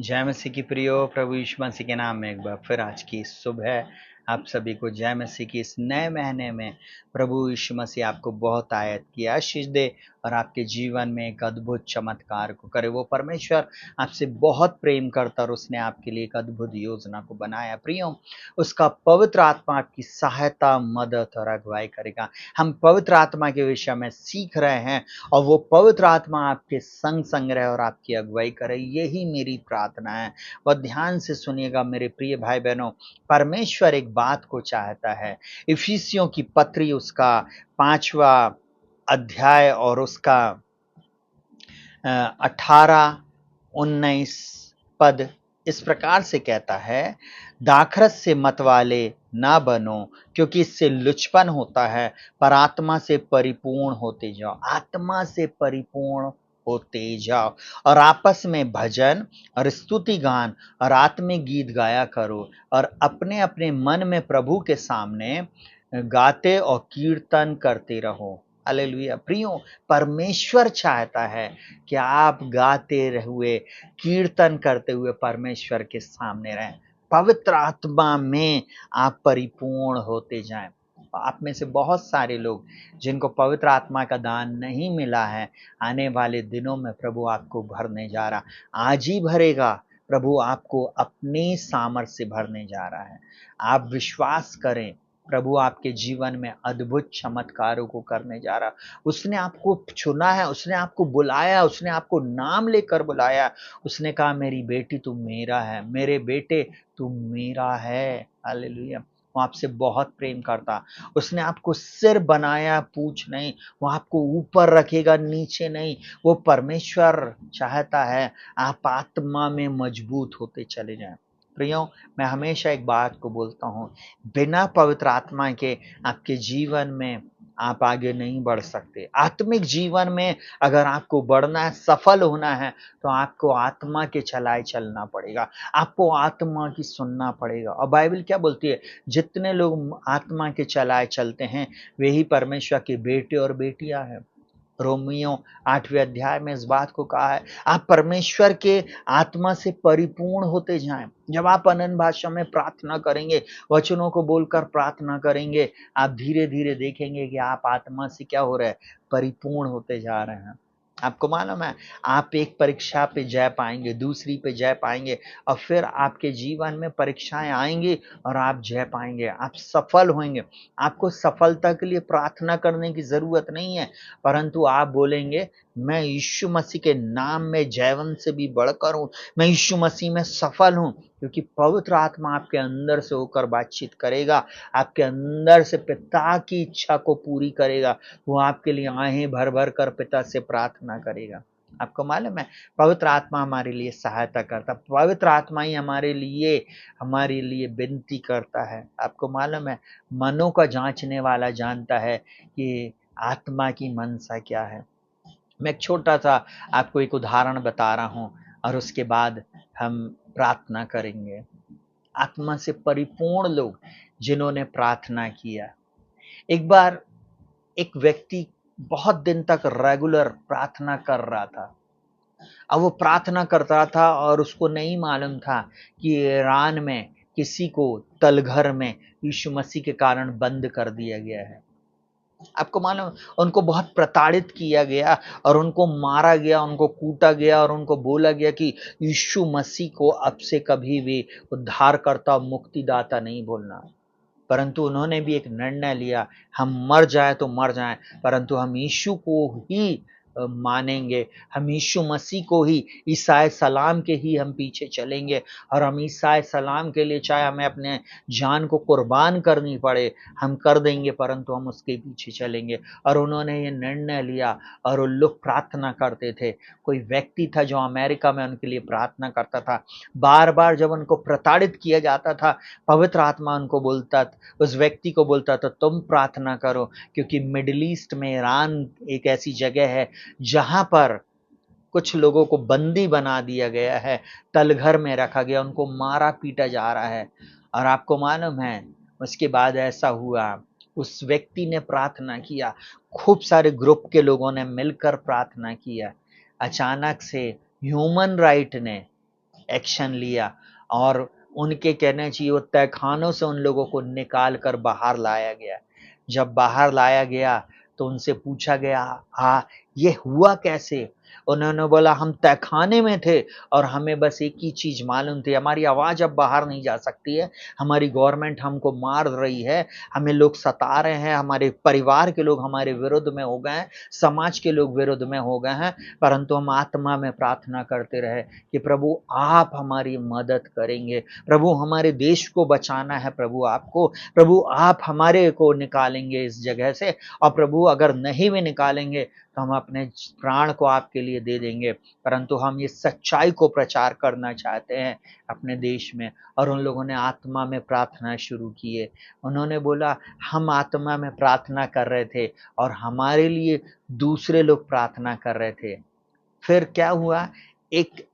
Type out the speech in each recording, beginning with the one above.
जय मसीह की प्रियो, प्रभु यीशु मसीह के नाम में एक बार फिर आज की सुबह आप सभी को जय मसीह की इस नए महीने में प्रभु यीशु मसीह आपको बहुत आयत की आशीष दे और आपके जीवन में एक अद्भुत चमत्कार को करे। वो परमेश्वर आपसे बहुत प्रेम करता और उसने आपके लिए एक अद्भुत योजना को बनाया। प्रियो, उसका पवित्र आत्मा आपकी सहायता, मदद और अगुवाई करेगा। हम पवित्र आत्मा के विषय में सीख रहे हैं और वो पवित्र आत्मा आपके संग संग रहे और आपकी अगुवाई करे, यही मेरी प्रार्थना है। वह ध्यान से सुनिएगा मेरे प्रिय भाई बहनों, परमेश्वर एक बात को चाहता है। इफिसियों की पत्री उसका 5वां अध्याय और उसका 18-19 पद इस प्रकार से कहता है, दाखरस से मतवाले ना बनो, क्योंकि इससे लुचपन होता है, पर आत्मा से परिपूर्ण होते जाओ। आत्मा से परिपूर्ण होते जाओ और आपस में भजन और स्तुति गान और आत्मिक गीत गाया करो और अपने अपने मन में प्रभु के सामने गाते और कीर्तन करते रहो। हालेलुया। प्रियो, परमेश्वर चाहता है कि आप गाते हुए, कीर्तन करते हुए परमेश्वर के सामने रहें। पवित्र आत्मा में आप परिपूर्ण होते जाएं। आप में से बहुत सारे लोग जिनको पवित्र आत्मा का दान नहीं मिला है, आने वाले दिनों में प्रभु आपको भरने जा रहा, आज ही भरेगा। प्रभु आपको अपनी सामर्थ्य से भरने जा रहा है। आप विश्वास करें, प्रभु आपके जीवन में अद्भुत चमत्कारों को करने जा रहा। उसने आपको चुना है, उसने आपको बुलाया, उसने आपको नाम लेकर बुलाया। उसने कहा, मेरी बेटी तू मेरा है, मेरे बेटे तू मेरा है। हालेलुया। वो आपसे बहुत प्रेम करता। उसने आपको सिर बनाया, पूछ नहीं। वो आपको ऊपर रखेगा, नीचे नहीं। वो परमेश्वर चाहता है आप आत्मा में मजबूत होते चले जाएं। प्रियो, मैं हमेशा एक बात को बोलता हूँ, बिना पवित्र आत्मा के आपके जीवन में आप आगे नहीं बढ़ सकते। आत्मिक जीवन में अगर आपको बढ़ना है, सफल होना है, तो आपको आत्मा के चलाए चलना पड़ेगा। आपको आत्मा की सुनना पड़ेगा। और बाइबल क्या बोलती है? जितने लोग आत्मा के चलाए चलते हैं, वे ही परमेश्वर के बेटे और बेटियां हैं। रोमियो 8वें अध्याय में इस बात को कहा है, आप परमेश्वर के आत्मा से परिपूर्ण होते जाएं। जब आप अनन्य भाषा में प्रार्थना करेंगे, वचनों को बोलकर प्रार्थना करेंगे, आप धीरे धीरे देखेंगे कि आप आत्मा से क्या हो रहे हैं, परिपूर्ण होते जा रहे हैं। आपको मालूम है, आप एक परीक्षा पे जय पाएंगे, दूसरी पे जय पाएंगे और फिर आपके जीवन में परीक्षाएं आएंगी और आप जय पाएंगे, आप सफल होंगे। आपको सफलता के लिए प्रार्थना करने की जरूरत नहीं है, परंतु आप बोलेंगे, मैं यीशु मसीह के नाम में जयवंत से भी बढ़कर हूँ, मैं यीशु मसीह में सफल हूँ। क्योंकि पवित्र आत्मा आपके अंदर से होकर बातचीत करेगा, आपके अंदर से पिता की इच्छा को पूरी करेगा। वो आपके लिए आहें भर भर कर पिता से प्रार्थना करेगा। आपको मालूम है, पवित्र आत्मा हमारे लिए सहायता करता, पवित्र आत्मा ही हमारे लिए विनती करता है। आपको मालूम है, मनों का जांचने वाला जानता है कि आत्मा की मनसा क्या है। मैं एक छोटा सा आपको एक उदाहरण बता रहा हूं और उसके बाद हम प्रार्थना करेंगे। आत्मा से परिपूर्ण लोग जिन्होंने प्रार्थना किया। एक बार एक व्यक्ति बहुत दिन तक रेगुलर प्रार्थना कर रहा था। अब वो प्रार्थना करता था और उसको नहीं मालूम था कि ईरान में किसी को तलघर में यीशु मसीह के कारण बंद कर दिया गया है। आपको मालूम, उनको बहुत प्रताड़ित किया गया और उनको मारा गया, उनको कूटा गया और उनको बोला गया कि यीशु मसीह को अब से कभी भी उद्धारकर्ता, मुक्तिदाता नहीं बोलना। परंतु उन्होंने भी एक निर्णय लिया, हम मर जाए तो मर जाएं, परंतु हम यीशु को ही मानेंगे, हम यीशु मसीह को ही, ईसा सलाम के ही हम पीछे चलेंगे और हम ईसा सलाम के लिए चाहे हमें अपने जान को कुर्बान करनी पड़े, हम कर देंगे, परंतु हम उसके पीछे चलेंगे। और उन्होंने ये निर्णय लिया और वो लोग प्रार्थना करते थे। कोई व्यक्ति था जो अमेरिका में उनके लिए प्रार्थना करता था। बार बार जब उनको प्रताड़ित किया जाता था, पवित्र आत्मा उनको बोलता, उस व्यक्ति को बोलता था, तुम प्रार्थना करो, क्योंकि मिडिल ईस्ट में ईरान एक ऐसी जगह है जहां पर कुछ लोगों को बंदी बना दिया गया है, तलघर में रखा गया, उनको मारा पीटा जा रहा है। और आपको मालूम है, उसके बाद ऐसा हुआ, उस व्यक्ति ने प्रार्थना किया, खूब सारे ग्रुप के लोगों ने मिलकर प्रार्थना किया। अचानक से ह्यूमन राइट ने एक्शन लिया और उनके कहना चाहिए वो तहखानों से उन लोगों को निकाल कर बाहर लाया गया। जब बाहर लाया गया तो उनसे पूछा गया, हाँ, ये हुआ कैसे? उन्होंने बोला, हम तहखाने में थे और हमें बस एक ही चीज़ मालूम थी, हमारी आवाज़ अब बाहर नहीं जा सकती है, हमारी गवर्नमेंट हमको मार रही है, हमें लोग सता रहे हैं, हमारे परिवार के लोग हमारे विरुद्ध में हो गए हैं, समाज के लोग विरुद्ध में हो गए हैं, परंतु हम आत्मा में प्रार्थना करते रहे कि प्रभु आप हमारी मदद करेंगे, प्रभु हमारे देश को बचाना है, प्रभु आपको, प्रभु आप हमारे को निकालेंगे इस जगह से, और प्रभु अगर नहीं भी निकालेंगे तो हम अपने प्राण को आपके लिए दे देंगे, परंतु हम ये सच्चाई को प्रचार करना चाहते हैं अपने देश में। और उन लोगों ने आत्मा में प्रार्थना शुरू की है। उन्होंने बोला, हम आत्मा में प्रार्थना कर रहे थे और हमारे लिए दूसरे लोग प्रार्थना कर रहे थे। फिर क्या हुआ, एक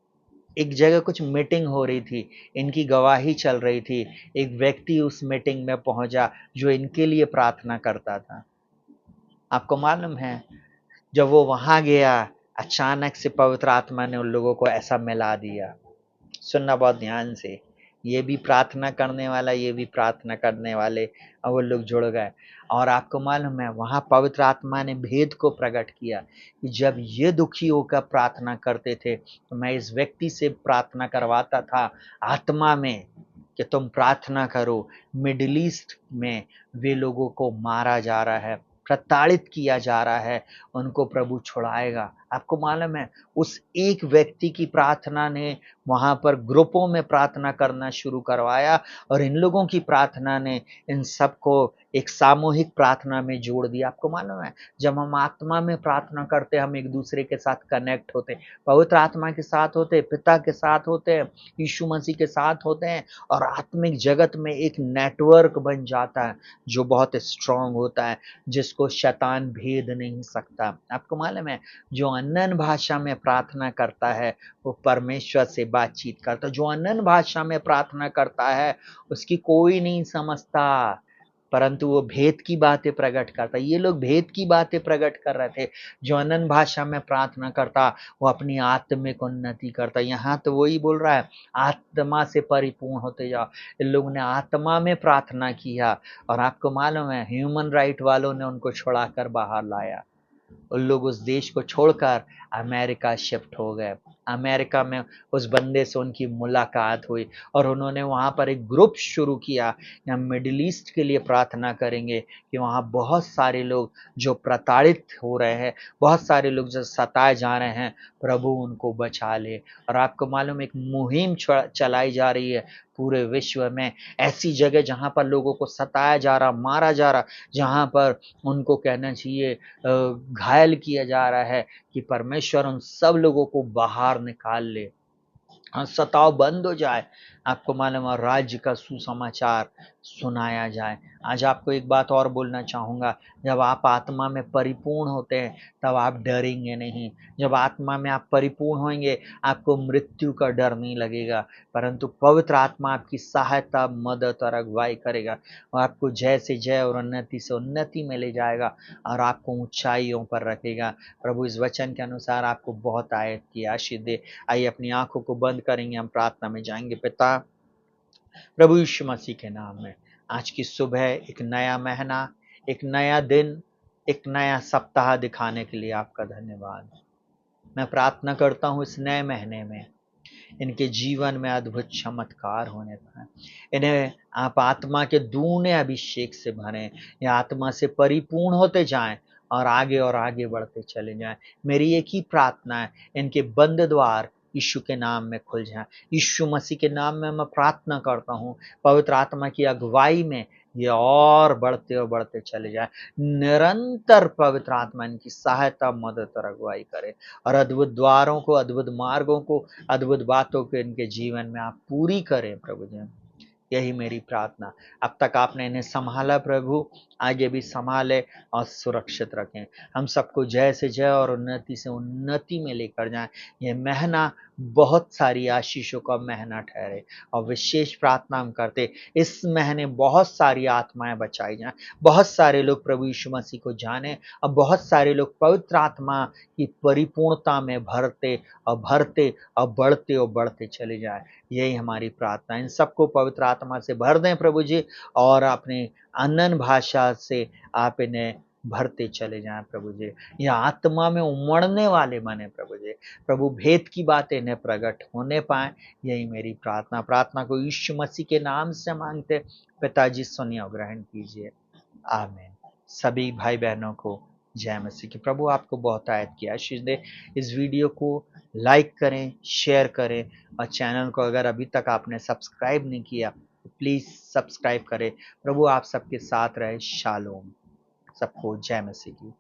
एक जगह कुछ मीटिंग हो रही थी, इनकी गवाही चल रही थी, एक व्यक्ति उस मीटिंग में पहुंचा जो इनके लिए प्रार्थना करता था। आपको मालूम है, जब वो वहां गया, अचानक से पवित्र आत्मा ने उन लोगों को ऐसा मिला दिया। सुनना बहुत ध्यान से, ये भी प्रार्थना करने वाला, ये भी प्रार्थना करने वाले, और वो लोग जुड़ गए। और आपको मालूम है, वहां पवित्र आत्मा ने भेद को प्रकट किया कि जब ये दुखी होकर प्रार्थना करते थे तो मैं इस व्यक्ति से प्रार्थना करवाता था आत्मा में कि तुम प्रार्थना करो, मिडिल ईस्ट में वे लोगों को मारा जा रहा है, प्रताड़ित किया जा रहा है, उनको प्रभु छुड़ाएगा। आपको मालूम है, उस एक व्यक्ति की प्रार्थना ने वहां पर ग्रुपों में प्रार्थना करना शुरू करवाया, और इन लोगों की प्रार्थना ने इन सबको एक सामूहिक प्रार्थना में जोड़ दिया। आपको मालूम है, जब हम आत्मा में प्रार्थना करते, हम एक दूसरे के साथ कनेक्ट होते, पवित्र आत्मा के साथ होते, पिता के साथ होते हैं, यीशु मसीह के साथ होते हैं, और आत्मिक जगत में एक नेटवर्क बन जाता है जो बहुत स्ट्रांग होता है, जिसको शैतान भेद नहीं सकता। आपको मालूम है, जो अनन्य भाषा में प्रार्थना करता है वो परमेश्वर से बातचीत करता है। जो अनन्य भाषा में प्रार्थना करता है उसकी कोई नहीं समझता, परंतु वो भेद की बातें प्रकट करता है। ये लोग भेद की बातें प्रकट कर रहे थे। जो अनन्य भाषा में प्रार्थना करता वो अपनी आत्मिक उन्नति करता। यहाँ तो वही बोल रहा है, आत्मा से परिपूर्ण होते जाओ। इन लोगों ने आत्मा में प्रार्थना किया, और आपको मालूम है, ह्यूमन राइट वालों ने उनको छुड़ाकर बाहर लाया। उन लोग उस देश को छोड़कर अमेरिका शिफ्ट हो गए। अमेरिका में उस बंदे से उनकी मुलाकात हुई, और उन्होंने वहाँ पर एक ग्रुप शुरू किया कि हम मिडिल ईस्ट के लिए प्रार्थना करेंगे कि वहाँ बहुत सारे लोग जो प्रताड़ित हो रहे हैं, बहुत सारे लोग जो सताए जा रहे हैं, प्रभु उनको बचा ले। और आपको मालूम, एक मुहिम चलाई जा रही है पूरे विश्व में, ऐसी जगह जहाँ पर लोगों को सताया जा रहा, मारा जा रहा, जहाँ पर उनको कहना चाहिए घायल किया जा रहा है, कि परमेश्वर उन सब लोगों को बाहर निकाल ले, सताव बंद हो जाए। आपको मालूम है, राज्य का सुसमाचार सुनाया जाए। आज आपको एक बात और बोलना चाहूँगा, जब आप आत्मा में परिपूर्ण होते हैं तब आप डरेंगे नहीं। जब आत्मा में आप परिपूर्ण होंगे, आपको मृत्यु का डर नहीं लगेगा, परंतु पवित्र आत्मा आपकी सहायता, मदद और अगुवाई करेगा, और आपको जय से जय और उन्नति से उन्नति में ले जाएगा, और आपको ऊंचाइयों पर रखेगा। प्रभु इस वचन के अनुसार आपको बहुत आयत की आशीष दे। आइए अपनी आंखों को बंद करेंगे, हम प्रार्थना में जाएंगे। पिता, प्रभु यीशु मसीह के नाम में आज की सुबह एक नया महीना, एक नया दिन, एक नया सप्ताह दिखाने के लिए आपका धन्यवाद। मैं प्रार्थना करता हूँ इस नए महीने में इनके जीवन में अद्भुत चमत्कार होने पाए। इन्हें आप आत्मा के दूने अभिषेक से भरें, या आत्मा से परिपूर्ण होते जाएं और आगे बढ़ते चले जाएं। मेरी एक ही प्रार्थना है, इनके बंद द्वार यीशु के नाम में खुल जाए। यीशु मसीह के नाम में मैं प्रार्थना करता हूँ, पवित्र आत्मा की अगुवाई में ये और बढ़ते चले जाए। निरंतर पवित्र आत्मा इनकी सहायता, मदद और अगुवाई करे, और अद्भुत द्वारों को, अद्भुत मार्गों को, अद्भुत बातों को इनके जीवन में आप पूरी करें प्रभु जी। यही मेरी प्रार्थना। अब तक आपने इन्हें संभाला प्रभु, आगे भी संभाले और सुरक्षित रखें। हम सबको जय से जय और उन्नति से उन्नति में लेकर जाएं। ये महीना बहुत सारी आशीषों का महीना ठहरे। और विशेष प्रार्थना हम करते, इस महीने बहुत सारी आत्माएं बचाई जाएं, बहुत सारे लोग प्रभु यीशु मसीह को जाने, और बहुत सारे लोग पवित्र आत्मा की परिपूर्णता में भरते और भरते और बढ़ते चले जाए। यही हमारी प्रार्थना। इन सबको पवित्र आत्मा से भर दें प्रभु जी, और अपने अनन भाषा से आप इन्हें भरते चले जाएं प्रभु जी। यह आत्मा में उमड़ने वाले बने प्रभु जी। प्रभु भेद की बातें इन्हें प्रकट होने पाए। यही मेरी प्रार्थना। प्रार्थना को यीशु मसीह के नाम से मांगते, पिताजी सुनिए और ग्रहण कीजिए। आमीन। सभी भाई बहनों को जय मसीह की। प्रभु आपको बहुत आयत की आशीष दे। इस वीडियो को लाइक करें, शेयर करें, और चैनल को अगर अभी तक आपने सब्सक्राइब नहीं किया तो प्लीज सब्सक्राइब करें। प्रभु आप सबके साथ रहे। शालोम। सबको जय मसीह की।